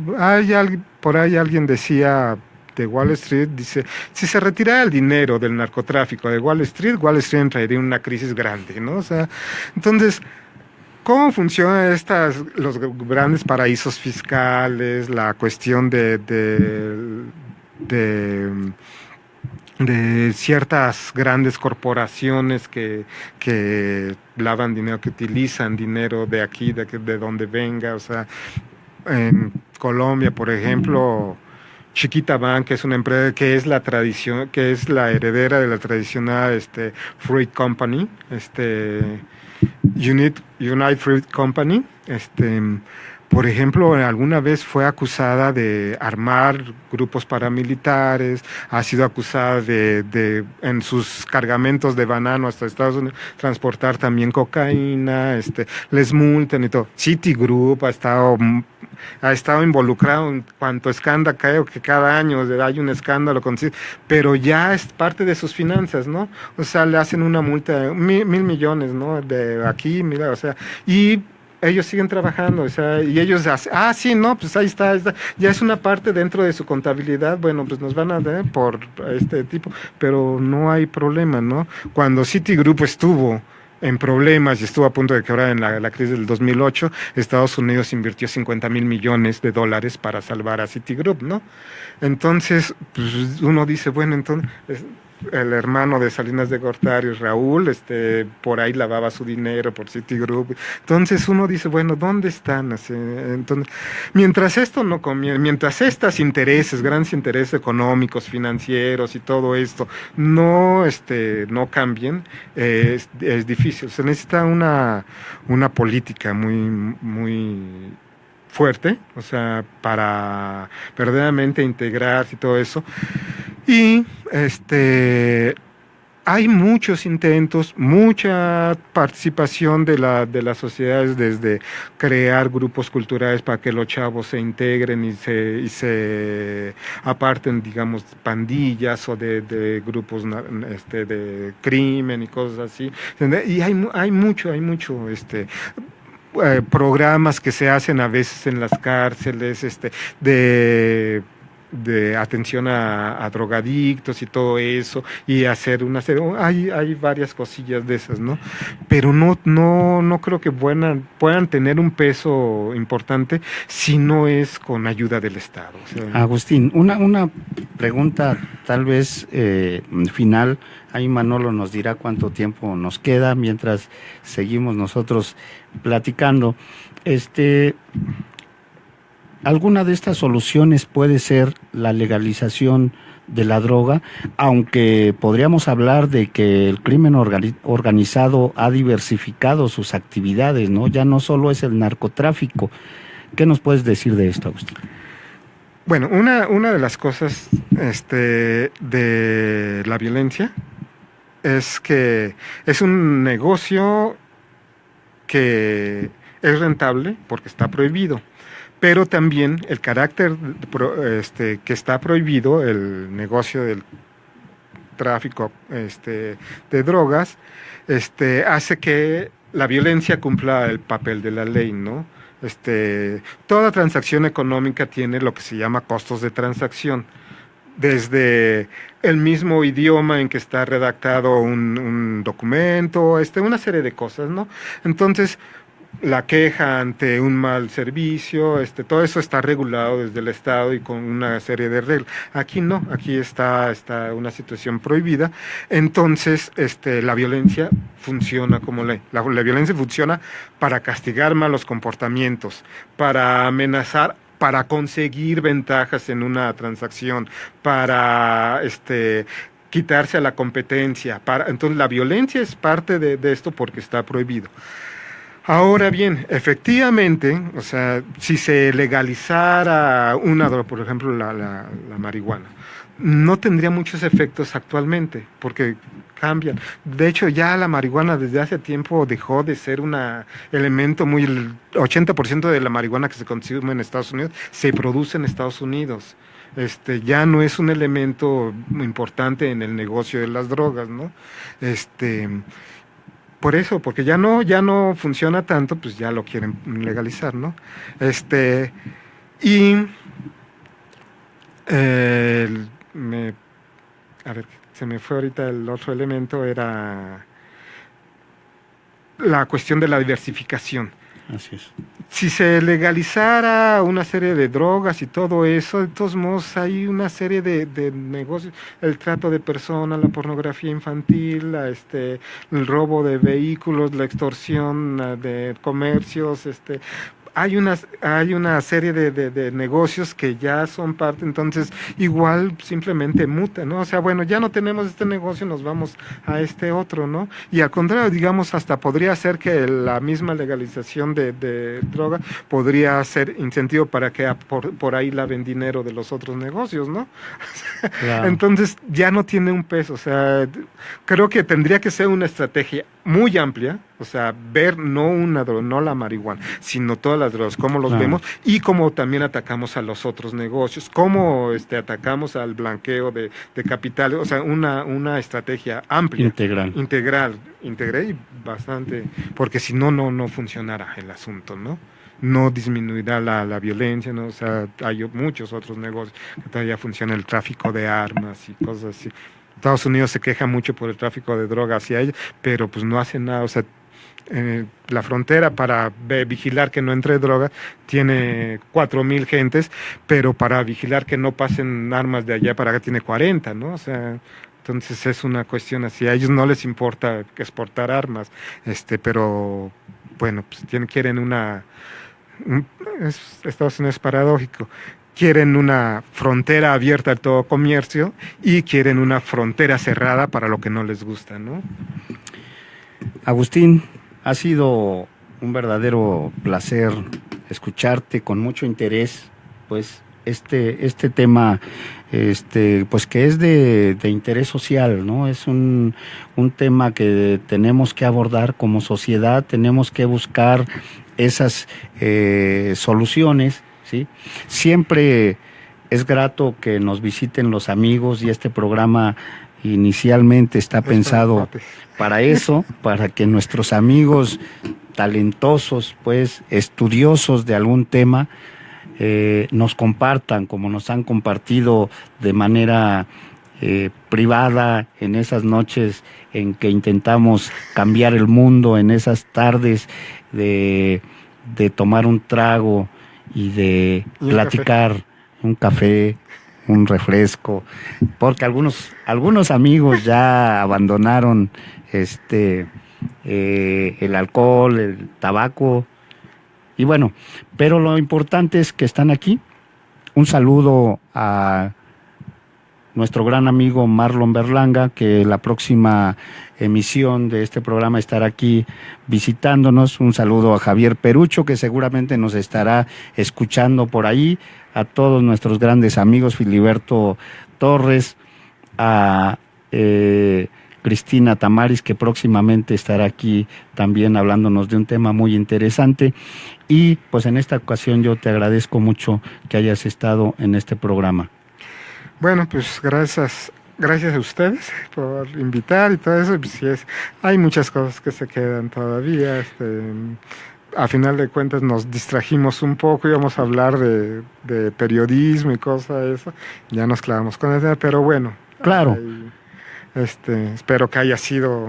E: por ahí alguien decía de Wall Street, dice, si se retirara el dinero del narcotráfico de Wall Street entraría en una crisis grande, ¿no? O sea, entonces, ¿cómo funcionan los grandes paraísos fiscales, la cuestión de ciertas grandes corporaciones que lavan dinero, que utilizan dinero de aquí, de donde venga? O sea, en Colombia, por ejemplo, Chiquita Bank, que es una empresa que es la tradición, que es la heredera de la tradicional Fruit Company, United Fruit Company, por ejemplo, alguna vez fue acusada de armar grupos paramilitares, ha sido acusada de en sus cargamentos de banano hasta Estados Unidos, transportar también cocaína, les multan y todo. Citigroup ha estado involucrado en cuanto escándalo, creo que cada año hay un escándalo, pero ya es parte de sus finanzas, ¿no? O sea, le hacen una multa de 1,000 millones, ¿no? De aquí, mira, o sea, y ellos siguen trabajando, o sea, y ellos hacen, sí, no, pues ahí está, ya es una parte dentro de su contabilidad, bueno, pues nos van a dar por este tipo, pero no hay problema, ¿no? Cuando Citigroup estuvo en problemas y estuvo a punto de quebrar en la crisis del 2008, Estados Unidos invirtió $50,000 millones para salvar a Citigroup, ¿no? Entonces, pues uno dice, bueno, entonces el hermano de Salinas de Gortari, Raúl, por ahí lavaba su dinero por Citigroup. Entonces uno dice, bueno, ¿dónde están? Entonces, mientras estos intereses, grandes intereses económicos, financieros y todo esto no cambien, es difícil. Se necesita una política muy fuerte, o sea, para verdaderamente integrarse y todo eso. Y hay muchos intentos, mucha participación de las sociedades, desde crear grupos culturales para que los chavos se integren y se aparten, digamos, pandillas o de grupos de crimen y cosas así. Y hay mucho programas que se hacen a veces en las cárceles, de atención a drogadictos y todo eso, y hacer hay varias cosillas de esas, ¿no? Pero no creo que puedan tener un peso importante si no es con ayuda del Estado. O sea,
D: Agustín, una pregunta tal vez final. Ahí Manolo nos dirá cuánto tiempo nos queda mientras seguimos nosotros platicando. ¿Alguna de estas soluciones puede ser la legalización de la droga? Aunque podríamos hablar de que el crimen organizado ha diversificado sus actividades, ¿no? Ya no solo es el narcotráfico. ¿Qué nos puedes decir de esto, Agustín?
E: Bueno, una de las cosas de la violencia es que es un negocio que es rentable porque está prohibido. Pero también el carácter que está prohibido, el negocio del tráfico de drogas, hace que la violencia cumpla el papel de la ley, ¿no? Toda transacción económica tiene lo que se llama costos de transacción, desde el mismo idioma en que está redactado un documento, una serie de cosas, ¿no? Entonces, la queja ante un mal servicio, todo eso está regulado desde el Estado y con una serie de reglas. Aquí no, aquí está una situación prohibida. Entonces, la violencia funciona como ley. La violencia funciona para castigar malos comportamientos, para amenazar, para conseguir ventajas en una transacción, para quitarse a la competencia. Entonces, la violencia es parte de esto porque está prohibido. Ahora bien, efectivamente, o sea, si se legalizara una droga, por ejemplo, la marihuana, no tendría muchos efectos actualmente, porque cambian. De hecho, ya la marihuana desde hace tiempo dejó de ser un elemento muy... El 80% de la marihuana que se consume en Estados Unidos se produce en Estados Unidos. Ya no es un elemento importante en el negocio de las drogas, ¿no? Por eso, porque ya no funciona tanto, pues ya lo quieren legalizar, ¿no? Y a ver, se me fue ahorita el otro elemento, era la cuestión de la diversificación.
D: Así es.
E: Si se legalizara una serie de drogas y todo eso, de todos modos hay una serie de negocios, el trato de personas, la pornografía infantil, el robo de vehículos, la extorsión de comercios, hay una serie de negocios que ya son parte, entonces igual simplemente muta, ¿no? O sea, bueno, ya no tenemos este negocio, nos vamos a este otro, ¿no? Y al contrario, digamos, hasta podría ser que la misma legalización de droga podría ser incentivo para que por ahí laven dinero de los otros negocios, ¿no? Claro. Entonces ya no tiene un peso, o sea, creo que tendría que ser una estrategia muy amplia, o sea, ver no una droga, no la marihuana, sino todas las drogas, cómo los vemos y cómo también atacamos a los otros negocios, cómo atacamos al blanqueo de capitales, o sea, una estrategia amplia. Integral y bastante, porque si no funcionará el asunto, ¿no? No disminuirá la violencia, ¿no? O sea, hay muchos otros negocios que todavía funciona el tráfico de armas y cosas así. Estados Unidos se queja mucho por el tráfico de drogas hacia ellos, pero pues no hace nada, o sea, la frontera para vigilar que no entre droga tiene 4,000 gentes, pero para vigilar que no pasen armas de allá para acá tiene 40, ¿no? O sea, entonces es una cuestión así, a ellos no les importa exportar armas, pero bueno, pues quieren Estados Unidos es paradójico. Quieren una frontera abierta a todo comercio y quieren una frontera cerrada para lo que no les gusta, ¿no?
D: Agustín, ha sido un verdadero placer escucharte con mucho interés, pues este tema, pues que es de interés social, ¿no? Es un tema que tenemos que abordar como sociedad, tenemos que buscar esas soluciones. ¿Sí? Siempre es grato que nos visiten los amigos y este programa inicialmente está pensado para eso, para que nuestros amigos talentosos, pues estudiosos de algún tema, nos compartan como nos han compartido de manera privada en esas noches en que intentamos cambiar el mundo, en esas tardes de tomar un trago y de platicar, un café, un refresco, porque algunos amigos ya abandonaron el alcohol, el tabaco, y bueno, pero lo importante es que están aquí. Un saludo a nuestro gran amigo Marlon Berlanga, que la próxima emisión de este programa estará aquí visitándonos. Un saludo a Javier Perucho, que seguramente nos estará escuchando por ahí, a todos nuestros grandes amigos, Filiberto Torres, a Cristina Tamaris, que próximamente estará aquí también hablándonos de un tema muy interesante. Y pues en esta ocasión yo te agradezco mucho que hayas estado en este programa.
E: Bueno, pues gracias a ustedes por invitar y todo eso. Pues hay muchas cosas que se quedan todavía. A final de cuentas nos distrajimos un poco, íbamos a hablar de periodismo y cosas de eso. Ya nos clavamos con eso, pero bueno.
D: Claro.
E: Espero que haya sido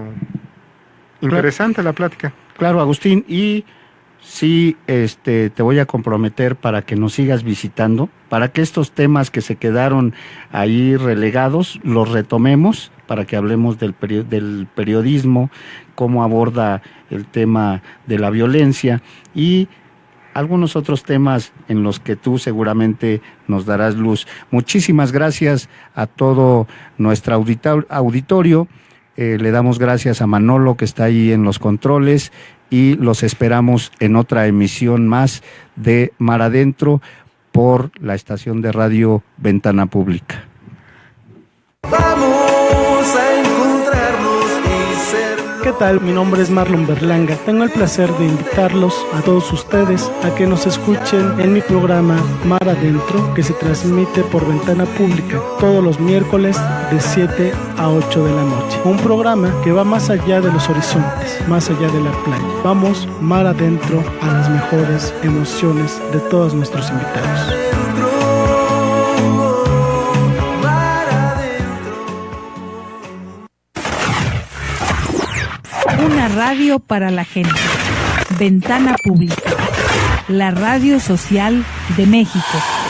E: interesante la plática.
D: Claro, Agustín, y sí, te voy a comprometer para que nos sigas visitando, para que estos temas que se quedaron ahí relegados los retomemos, para que hablemos del periodismo, cómo aborda el tema de la violencia y algunos otros temas en los que tú seguramente nos darás luz. Muchísimas gracias a todo nuestro auditorio. Le damos gracias a Manolo, que está ahí en los controles, y los esperamos en otra emisión más de Mar Adentro por la estación de radio Ventana Pública.
B: Vamos a encontrarnos y ser.
C: ¿Qué tal? Mi nombre es Marlon Berlanga. Tengo el placer de invitarlos a todos ustedes a que nos escuchen en mi programa Mar Adentro, que se transmite por Ventana Pública todos los miércoles de 7 a 8 de la noche. Un programa que va más allá de los horizontes, más allá de la playa. Vamos mar adentro a las mejores emociones de todos nuestros invitados.
A: Una radio para la gente. Ventana Pública. La radio social de México.